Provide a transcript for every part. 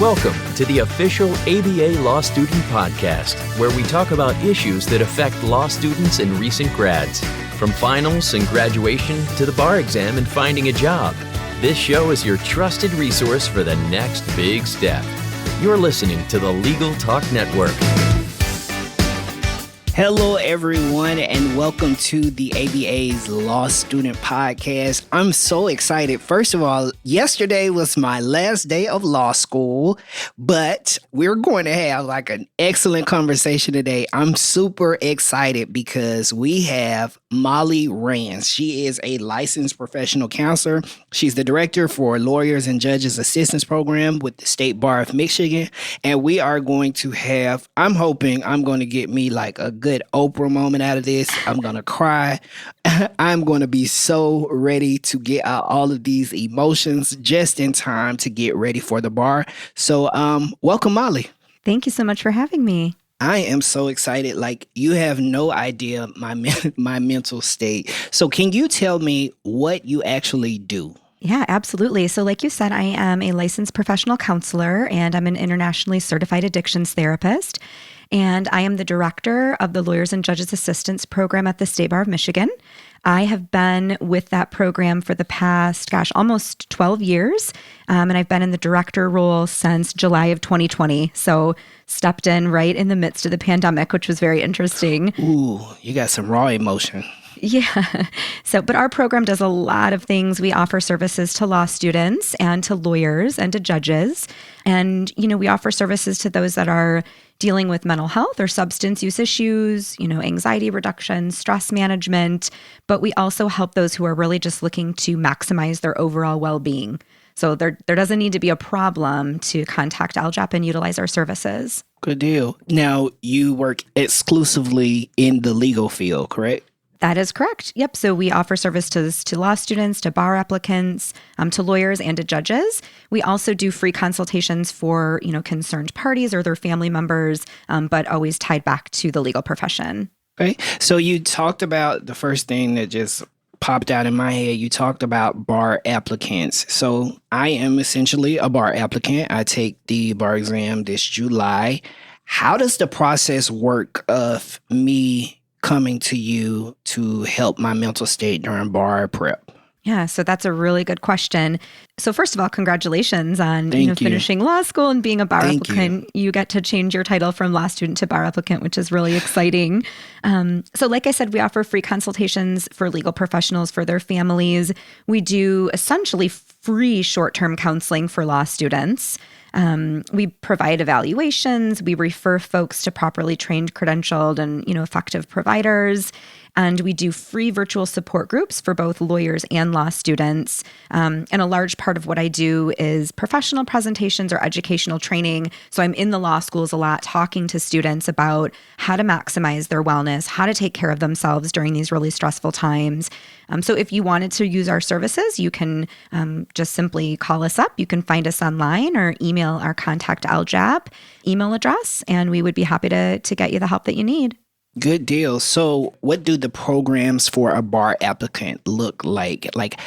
Welcome to the official ABA Law Student Podcast, where we talk about issues that affect law students and recent grads. From finals and graduation to the bar exam and finding a job, this show is your trusted resource for the next big step. You're listening to the Legal Talk Network. Hello, everyone, and welcome to the ABA's Law Student Podcast. I'm so excited. First of all, yesterday was my last day of law school, but we're going to have like an excellent conversation today. I'm super excited because we have Molly Rance. She is a licensed professional counselor. She's the director for Lawyers and Judges Assistance Program with the State Bar of Michigan, and we are going to have, I'm hoping I'm going to get me like a good Oprah moment out of this. I'm going to cry. I'm going to be so ready to get out all of these emotions just in time to get ready for the bar. So welcome, Molly. Thank you so much for having me. I am so excited. Like, you have no idea my mental state. So can you tell me what you actually do? Yeah, absolutely. So like you said, I am a licensed professional counselor and I'm an internationally certified addictions therapist. And I am the director of the Lawyers and Judges Assistance Program at the State Bar of Michigan. I have been with that program for the past, almost 12 years. And I've been in the director role since July of 2020. So stepped in right in the midst of the pandemic, which was very interesting. Ooh, you got some raw emotion. Yeah. But our program does a lot of things. We offer services to law students and to lawyers and to judges. And, we offer services to those that are dealing with mental health or substance use issues, anxiety reduction, stress management. But we also help those who are really just looking to maximize their overall well-being. So there doesn't need to be a problem to contact LJAP and utilize our services. Good deal. Now, you work exclusively in the legal field, correct? That is correct. Yep. So we offer services to law students, to bar applicants, to lawyers, and to judges. We also do free consultations for, concerned parties or their family members, but always tied back to the legal profession. Okay. So you talked about the first thing that just popped out in my head. You talked about bar applicants. So I am essentially a bar applicant. I take the bar exam this July. How does the process work of me coming to you to help my mental state during bar prep? Yeah, so that's a really good question. So first of all, congratulations on finishing law school and being a bar applicant. You get to change your title from law student to bar applicant, which is really exciting. So like I said, we offer free consultations for legal professionals for their families. We do essentially free short-term counseling for law students. We provide evaluations. We refer folks to properly trained, credentialed, and effective providers. And we do free virtual support groups for both lawyers and law students. And a large part of what I do is professional presentations or educational training. So I'm in the law schools a lot talking to students about how to maximize their wellness, how to take care of themselves during these really stressful times. So if you wanted to use our services, you can just simply call us up. You can find us online or email our contact LJAP email address, and we would be happy to get you the help that you need. Good deal. So what do the programs for a bar applicant look like? Like,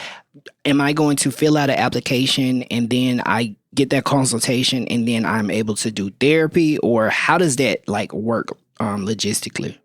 am I going to fill out an application and then I get that consultation and then I'm able to do therapy? Or how does that work logistically?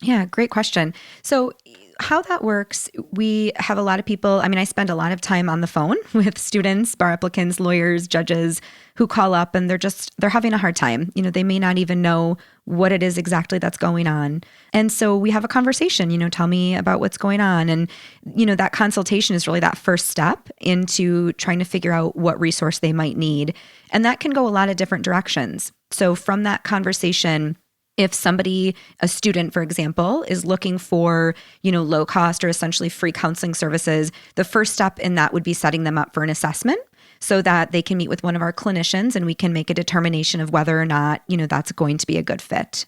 Yeah, great question. So how that works, we have a lot of people, I spend a lot of time on the phone with students, bar applicants, lawyers, judges who call up and they're having a hard time. They may not even know what it is exactly that's going on. And so we have a conversation, tell me about what's going on. And, that consultation is really that first step into trying to figure out what resource they might need. And that can go a lot of different directions. So from that conversation, if somebody, a student, for example, is looking for, low cost or essentially free counseling services, the first step in that would be setting them up for an assessment so that they can meet with one of our clinicians and we can make a determination of whether or not, that's going to be a good fit.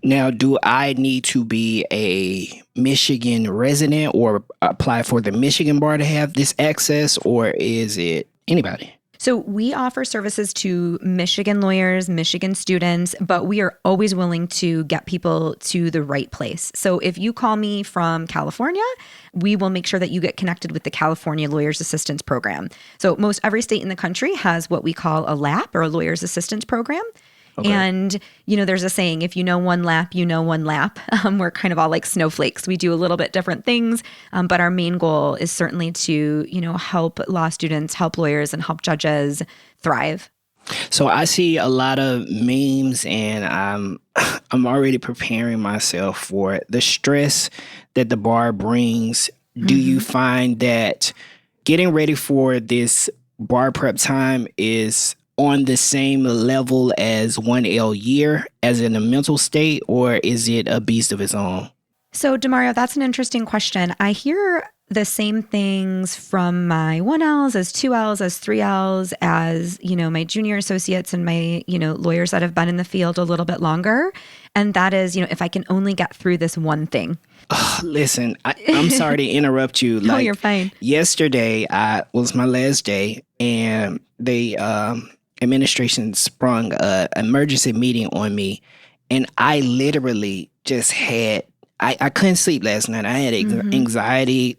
Now, do I need to be a Michigan resident or apply for the Michigan bar to have this access, or is it anybody? So we offer services to Michigan lawyers, Michigan students, but we are always willing to get people to the right place. So if you call me from California, we will make sure that you get connected with the California Lawyers Assistance Program. So most every state in the country has what we call a LAP, or a Lawyers Assistance Program. Okay. And, there's a saying, if you know one lap, you know one lap. We're kind of all like snowflakes. We do a little bit different things, but our main goal is certainly to, help law students, help lawyers, and help judges thrive. So I see a lot of memes, and I'm already preparing myself for it. The stress that the bar brings. Do you find that getting ready for this bar prep time is on the same level as 1L year, as in a mental state, or is it a beast of its own? So, DeMario, that's an interesting question. I hear the same things from my 1Ls as 2Ls as 3Ls as, my junior associates and my, lawyers that have been in the field a little bit longer. And that is, if I can only get through this one thing. Oh, listen, I'm sorry to interrupt you. No, you're fine. Yesterday was my last day, and they administration sprung an emergency meeting on me, and I literally just had, I couldn't sleep last night. I had anxiety,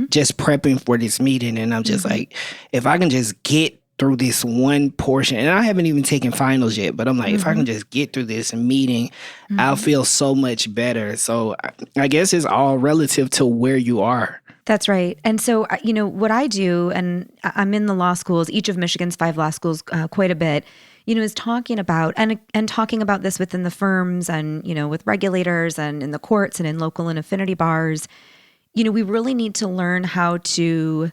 just prepping for this meeting, and I'm just like, if I can just get through this one portion, and I haven't even taken finals yet, but I'm like, if I can just get through this meeting, I'll feel so much better. So I guess it's all relative to where you are. That's right. And so, what I do, and I'm in the law schools, each of Michigan's 5 law schools quite a bit, is talking about, and talking about this within the firms and, with regulators and in the courts and in local and affinity bars. We really need to learn how to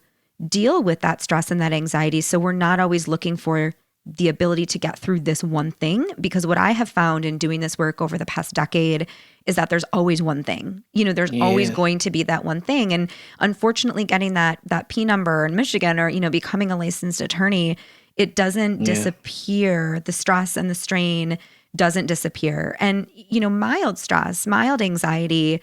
deal with that stress and that anxiety. So we're not always looking for the ability to get through this one thing, because what I have found in doing this work over the past decade is that there's always one thing. There's always going to be that one thing. And unfortunately, getting that P number in Michigan, or, becoming a licensed attorney, it doesn't disappear. The stress and the strain doesn't disappear. And, mild stress, mild anxiety,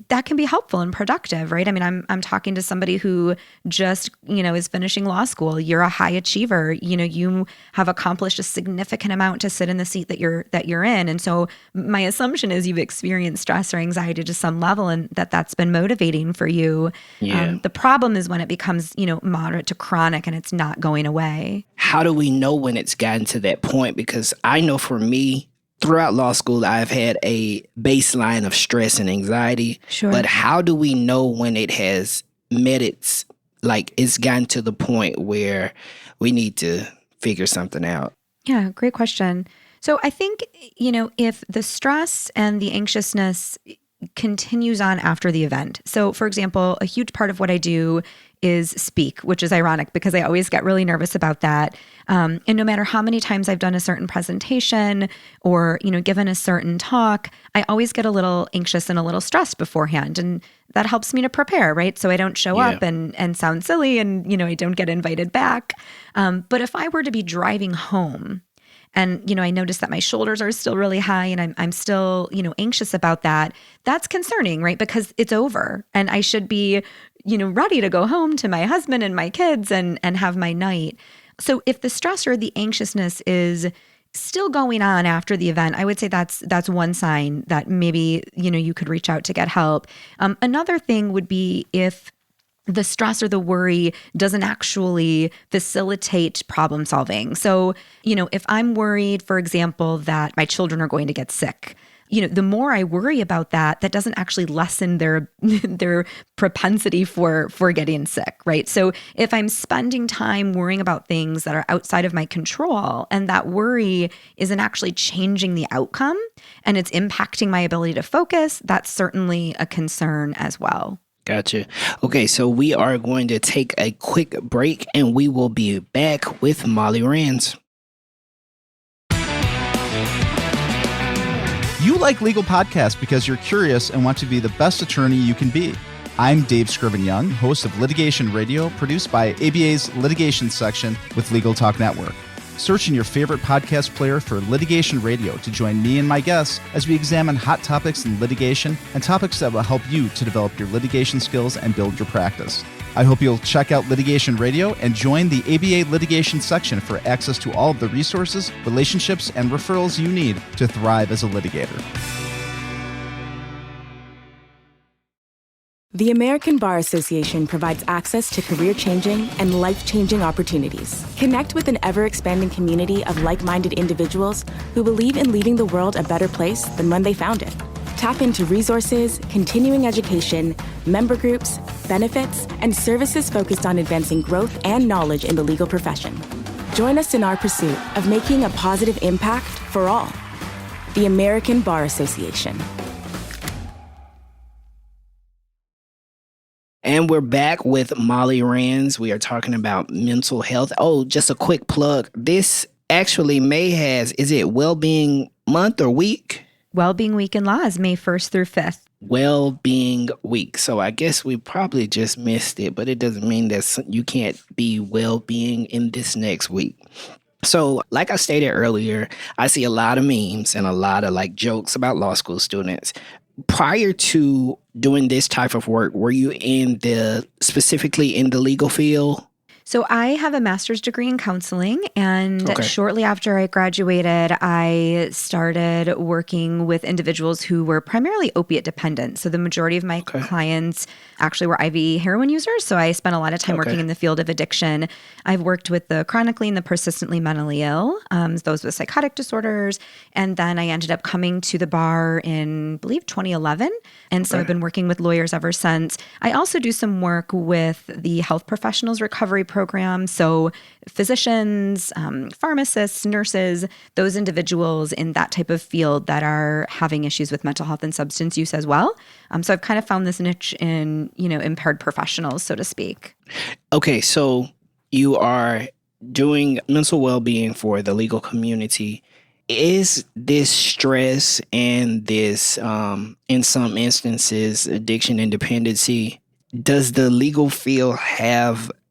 that can be helpful and productive, right? I mean, I'm talking to somebody who just, is finishing law school. You're a high achiever. You have accomplished a significant amount to sit in the seat that you're in. And so my assumption is you've experienced stress or anxiety to some level, and that's been motivating for you. Yeah. The problem is when it becomes, moderate to chronic and it's not going away. How do we know when it's gotten to that point? Because I know for me, throughout law school, I've had a baseline of stress and anxiety. Sure. But how do we know when it has met it's gotten to the point where we need to figure something out? Yeah, great question. So I think, if the stress and the anxiousness continues on after the event. So for example, a huge part of what I do is speak, which is ironic because I always get really nervous about that. And no matter how many times I've done a certain presentation or, given a certain talk, I always get a little anxious and a little stressed beforehand. And that helps me to prepare, right? So I don't show up and sound silly and, I don't get invited back. But if I were to be driving home and, I notice that my shoulders are still really high and I'm still, anxious about that, that's concerning, right? Because it's over and I should be, ready to go home to my husband and my kids and have my night. So if the stress or the anxiousness is still going on after the event, I would say that's one sign that maybe, you could reach out to get help. Another thing would be if the stress or the worry doesn't actually facilitate problem solving. So, if I'm worried, for example, that my children are going to get sick, the more I worry about that doesn't actually lessen their propensity for getting sick, right? So if I'm spending time worrying about things that are outside of my control and that worry isn't actually changing the outcome and it's impacting my ability to focus, that's certainly a concern as well. Gotcha. Okay, so we are going to take a quick break and we will be back with Molly Rands. You like legal podcasts because you're curious and want to be the best attorney you can be. I'm Dave Scriven-Young, host of Litigation Radio, produced by ABA's litigation section with Legal Talk Network. Search in your favorite podcast player for Litigation Radio to join me and my guests as we examine hot topics in litigation and topics that will help you to develop your litigation skills and build your practice. I hope you'll check out Litigation Radio and join the ABA litigation section for access to all of the resources, relationships, and referrals you need to thrive as a litigator. The American Bar Association provides access to career-changing and life-changing opportunities. Connect with an ever-expanding community of like-minded individuals who believe in leaving the world a better place than when they found it. Tap into resources, continuing education, member groups, benefits, and services focused on advancing growth and knowledge in the legal profession. Join us in our pursuit of making a positive impact for all. The American Bar Association. And we're back with Molly Rands. We are talking about mental health. Oh, just a quick plug. This actually is it Wellbeing Month or Week? Wellbeing Week in Law is May 1st through 5th. Wellbeing Week. So I guess we probably just missed it, but it doesn't mean that you can't be well-being in this next week. So like I stated earlier, I see a lot of memes and a lot of jokes about law school students. Prior to doing this type of work, were you specifically in the legal field? So I have a master's degree in counseling, and shortly after I graduated, I started working with individuals who were primarily opiate dependent. So the majority of my clients actually were IV heroin users. So I spent a lot of time working in the field of addiction. I've worked with the chronically and the persistently mentally ill, those with psychotic disorders. And then I ended up coming to the bar in, I believe, 2011. And so I've been working with lawyers ever since. I also do some work with the Health Professionals Recovery Program. So physicians, pharmacists, nurses, those individuals in that type of field that are having issues with mental health and substance use as well. So I've kind of found this niche in, impaired professionals, so to speak. Okay, so you are doing mental well-being for the legal community. Is this stress and this, in some instances, addiction and dependency, does the legal field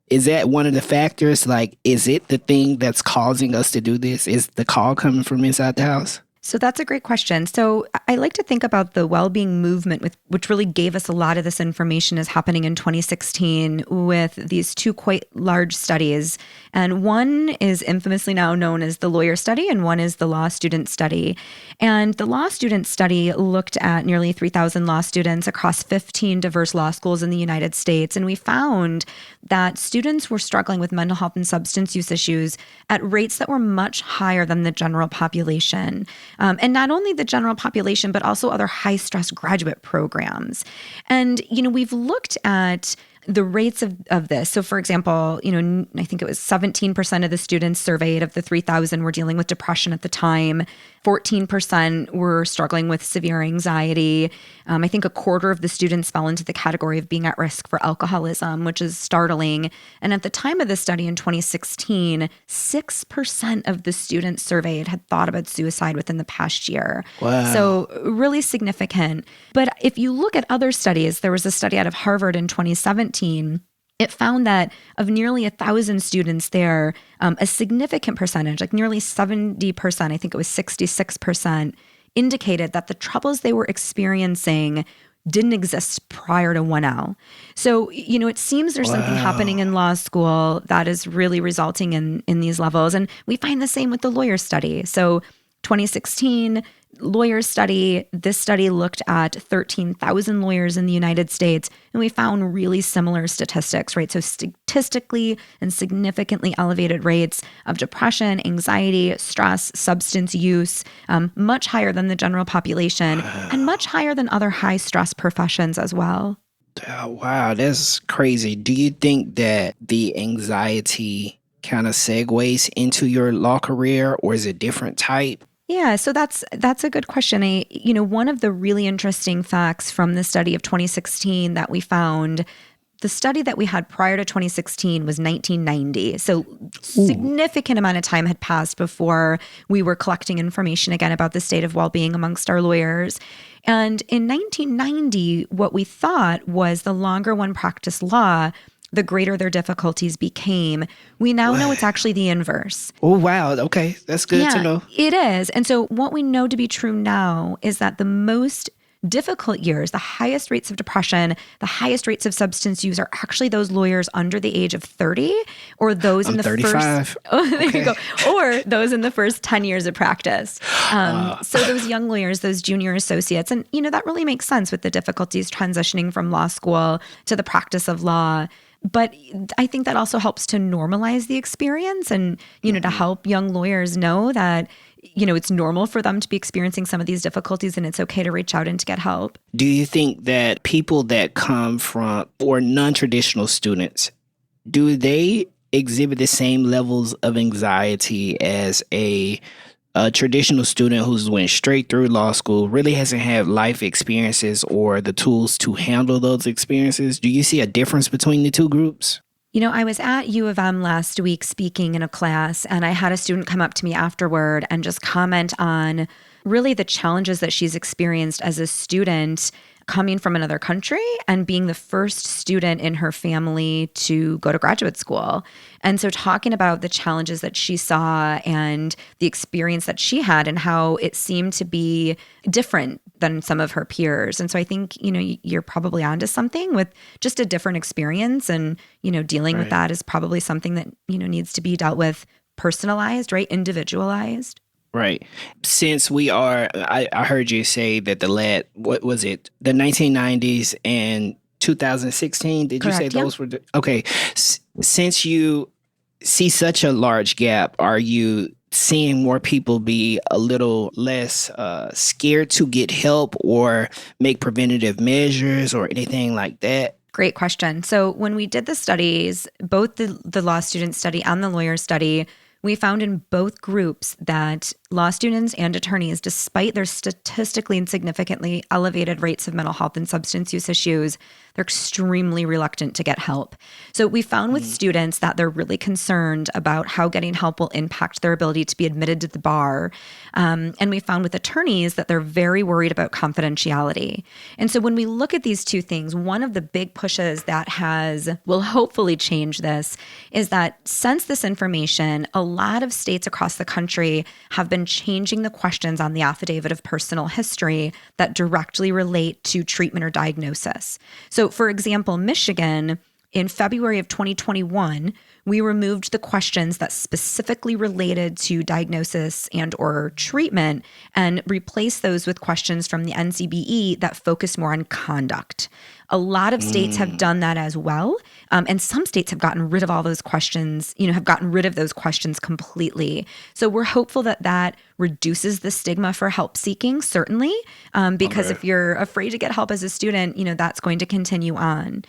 is that one of the factors? Is it the thing that's causing us to do this? Is the call coming from inside the house? So that's a great question. So I like to think about the well-being movement, which really gave us a lot of this information, is happening in 2016 with these two quite large studies. And one is infamously now known as the lawyer study, and one is the law student study. And the law student study looked at nearly 3,000 law students across 15 diverse law schools in the United States. And we found that students were struggling with mental health and substance use issues at rates that were much higher than the general population. And not only the general population, but also other high-stress graduate programs. And, we've looked at the rates of this. So for example, I think it was 17% of the students surveyed of the 3,000 were dealing with depression at the time. 14% were struggling with severe anxiety. I think a quarter of the students fell into the category of being at risk for alcoholism, which is startling. And at the time of the study in 2016, 6% of the students surveyed had thought about suicide within the past year. Wow. So really significant. But if you look at other studies, there was a study out of Harvard in 2017. It found that of nearly 1,000 students there, a significant percentage, nearly 70%, I think it was 66%, indicated that the troubles they were experiencing didn't exist prior to 1L. So, it seems there's something happening in law school that is really resulting in these levels. And we find the same with the lawyer study. So 2016, lawyers study. This study looked at 13,000 lawyers in the United States, and we found really similar statistics, right? So statistically and significantly elevated rates of depression, anxiety, stress, substance use, much higher than the general population and much higher than other high-stress professions as well. Oh, wow, that's crazy. Do you think that the anxiety kind of segues into your law career, or is it different type? Yeah, so that's a good question. One of the really interesting facts from the study of 2016 that we found, the study that we had prior to 2016 was 1990. So significant amount of time had passed before we were collecting information again about the state of well-being amongst our lawyers. And in 1990, what we thought was the longer one practiced law, the greater their difficulties became. We now know it's actually the inverse. Oh, wow. Okay. That's good to know. It is. And so what we know to be true now is that the most difficult years, the highest rates of depression, the highest rates of substance use are actually those lawyers under the age of 30 or those in the 35. first, oh, there you go, or those in the first 10 years of practice. So those young lawyers, those junior associates, and that really makes sense with the difficulties transitioning from law school to the practice of law. But I think that also helps to normalize the experience and, to help young lawyers know that, it's normal for them to be experiencing some of these difficulties and it's okay to reach out and to get help. Do you think that people that come from or non-traditional students, do they exhibit the same levels of anxiety as a traditional student who's went straight through law school, really hasn't had life experiences or the tools to handle those experiences? Do you see a difference between the two groups? I was at U of M last week speaking in a class, and I had a student come up to me afterward and just comment on really the challenges that she's experienced as a student coming from another country and being the first student in her family to go to graduate school. And so talking about the challenges that she saw and the experience that she had and how it seemed to be different than some of her peers. And so I think, you're probably onto something with just a different experience, and, dealing with that is probably something that, needs to be dealt with personalized, right? Individualized. Right. Since we are, I heard you say that what was it? The 1990s and 2016, did Correct, you say those were? Okay. Since you see such a large gap, are you seeing more people be a little less scared to get help or make preventative measures or anything like that? Great question. So when we did the studies, both the law student study and the lawyer study, we found in both groups that law students and attorneys, despite their statistically and significantly elevated rates of mental health and substance use issues, they're extremely reluctant to get help. So we found with students that they're really concerned about how getting help will impact their ability to be admitted to the bar. And we found with attorneys that they're very worried about confidentiality. And so when we look at these two things, one of the big pushes that will hopefully change this is that since this information, a lot of states across the country have been changing the questions on the affidavit of personal history that directly relate to treatment or diagnosis. So, for example, Michigan, in February of 2021, we removed the questions that specifically related to diagnosis and or treatment and replaced those with questions from the NCBE that focus more on conduct. A lot of states have done that as well. And some states have gotten rid of all those questions, have gotten rid of those questions completely. So we're hopeful that that reduces the stigma for help seeking, certainly, because if you're afraid to get help as a student, that's going to continue on.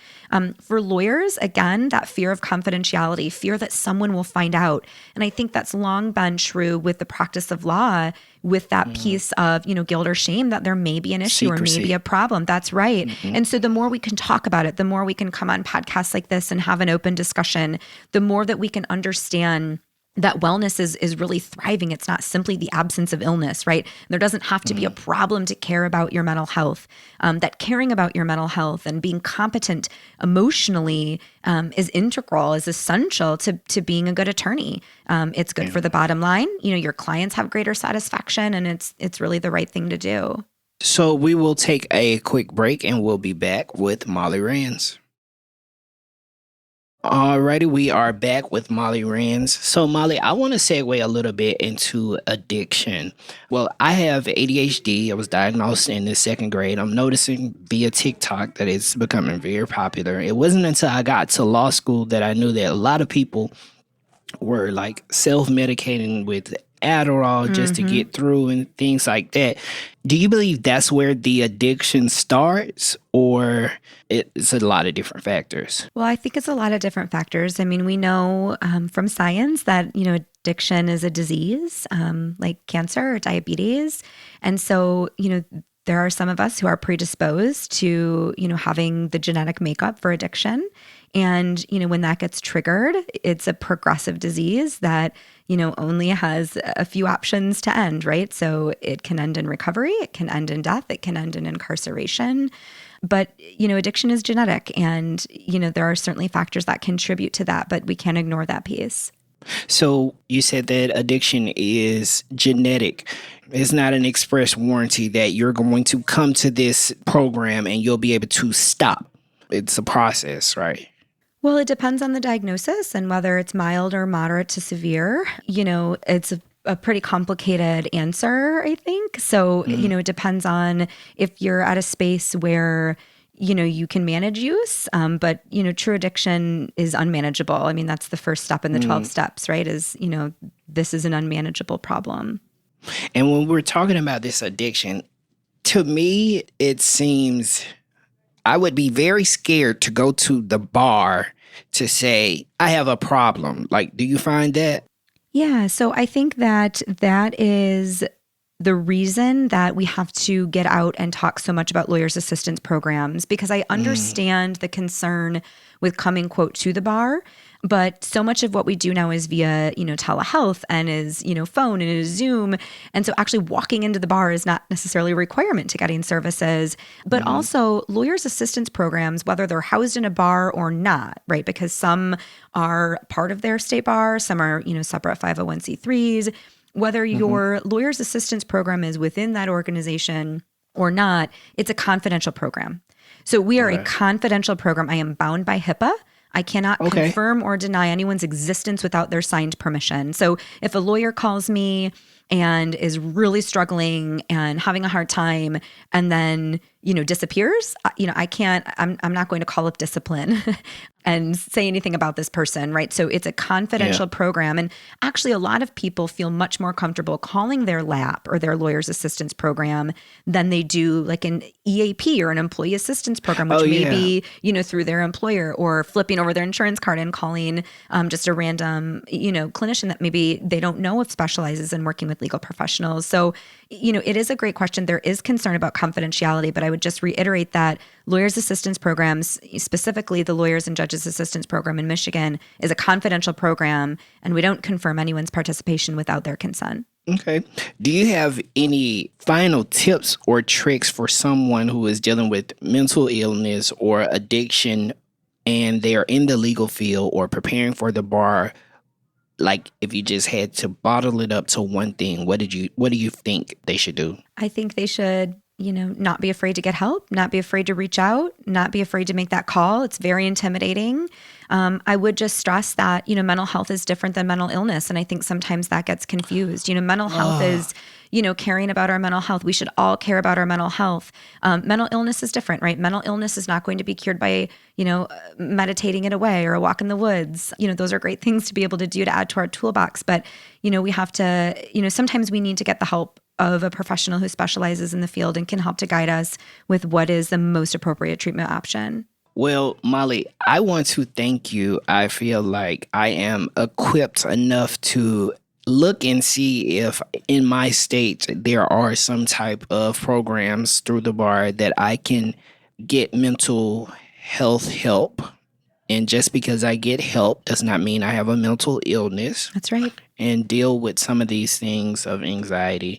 For lawyers, again, that fear of confidentiality, fear that someone will find out. And I think that's long been true with the practice of law, with that piece of, guilt or shame that there may be an issue Secrecy. or maybe a problem. That's right. And so the more we can talk about it, the more we can come on podcasts like this and have an open discussion, the more that we can understand that wellness is really thriving. It's not simply the absence of illness, right? There doesn't have to be a problem to care about your mental health. That caring about your mental health and being competent emotionally is integral, is essential to being a good attorney. It's good for the bottom line. Your clients have greater satisfaction, and it's really the right thing to do. So we will take a quick break and we'll be back with Molly Rands. Alrighty, we are back with Molly Rands. So Molly, I want to segue a little bit into addiction. Well, I have ADHD. I was diagnosed in the second grade. I'm noticing via TikTok that it's becoming very popular. It wasn't until I got to law school that I knew that a lot of people were like self-medicating with Adderall just to get through and things like that. Do you believe that's where the addiction starts, or it's a lot of different factors? Well, I think it's a lot of different factors. I mean, we know from science that, addiction is a disease like cancer or diabetes. And so, there are some of us who are predisposed to, having the genetic makeup for addiction. And, when that gets triggered, it's a progressive disease that, only has a few options to end, right? So it can end in recovery, it can end in death, it can end in incarceration. But, addiction is genetic, and, there are certainly factors that contribute to that, but we can't ignore that piece. So you said that addiction is genetic. It's not an express warranty that you're going to come to this program and you'll be able to stop. It's a process, right? Well, it depends on the diagnosis and whether it's mild or moderate to severe. It's a pretty complicated answer, I think. So, it depends on if you're at a space where, you can manage use, but, true addiction is unmanageable. I mean, that's the first step in the 12 steps, right? Is, this is an unmanageable problem. And when we're talking about this addiction, to me, it seems I would be very scared to go to the bar to say, I have a problem. Like, do you find that? Yeah. So I think that is the reason that we have to get out and talk so much about lawyers' assistance programs, because I understand the concern with coming, quote, to the bar. But so much of what we do now is via, telehealth and is, phone and is Zoom. And so actually walking into the bar is not necessarily a requirement to getting services. But also lawyers' assistance programs, whether they're housed in a bar or not, right? Because some are part of their state bar, some are, separate 501c3s. Whether your lawyers' assistance program is within that organization or not, it's a confidential program. So we are a confidential program. I am bound by HIPAA. I cannot confirm or deny anyone's existence without their signed permission. So if a lawyer calls me and is really struggling and having a hard time and then, disappears, I'm not going to call up discipline and say anything about this person, right? So it's a confidential program. And actually a lot of people feel much more comfortable calling their LAP or their lawyer's assistance program than they do like an EAP or an employee assistance program, which may be, through their employer, or flipping over their insurance card and calling just a random, clinician that maybe they don't know if specializes in working with legal professionals. So, it is a great question. There is concern about confidentiality, but I would just reiterate that lawyers' assistance programs, specifically the Lawyers and Judges Assistance Program in Michigan, is a confidential program, and we don't confirm anyone's participation without their consent. Okay. Do you have any final tips or tricks for someone who is dealing with mental illness or addiction and they are in the legal field or preparing for the bar? Like, if you just had to bottle it up to one thing, what do you think they should do? I think they should, not be afraid to get help, not be afraid to reach out, not be afraid to make that call. It's very intimidating. I would just stress that, mental health is different than mental illness. And I think sometimes that gets confused. Mental health is, caring about our mental health. We should all care about our mental health. Mental illness is different, right? Mental illness is not going to be cured by, meditating it away or a walk in the woods. Those are great things to be able to do to add to our toolbox. But, we have to, sometimes we need to get the help of a professional who specializes in the field and can help to guide us with what is the most appropriate treatment option. Well, Molly, I want to thank you. I feel like I am equipped enough to look and see if in my state there are some type of programs through the bar that I can get mental health help. And just because I get help does not mean I have a mental illness. That's right. And deal with some of these things of anxiety.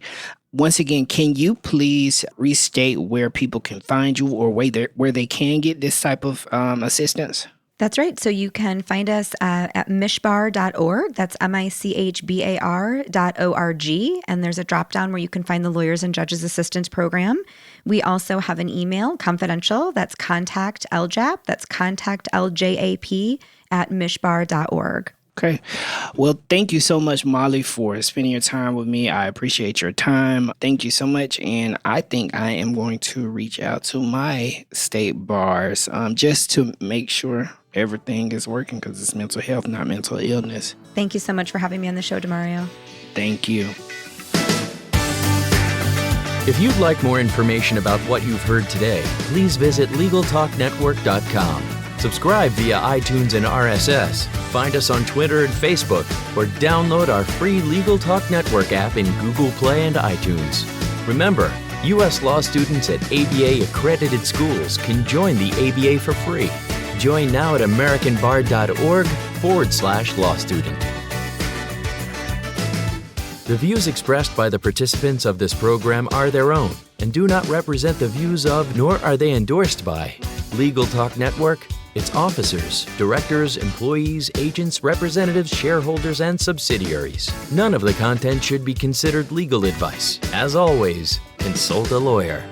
Once again, can you please restate where people can find you or where they can get this type of assistance? That's right. So you can find us at mishbar.org. That's MICHBAR.org. And there's a drop down where you can find the Lawyers and Judges Assistance Program. We also have an email, confidential. That's contact LJAP. That's contact LJAP at mishbar.org. Okay. Well, thank you so much, Molly, for spending your time with me. I appreciate your time. Thank you so much. And I think I am going to reach out to my state bars just to make sure everything is working, because it's mental health, not mental illness. Thank you so much for having me on the show, DeMario. Thank you. If you'd like more information about what you've heard today, please visit LegalTalkNetwork.com. Subscribe via iTunes and RSS. Find us on Twitter and Facebook, or download our free Legal Talk Network app in Google Play and iTunes. Remember, U.S. law students at ABA-accredited schools can join the ABA for free. Join now at AmericanBar.org/law student. The views expressed by the participants of this program are their own and do not represent the views of, nor are they endorsed by, Legal Talk Network, its officers, directors, employees, agents, representatives, shareholders, and subsidiaries. None of the content should be considered legal advice. As always, consult a lawyer.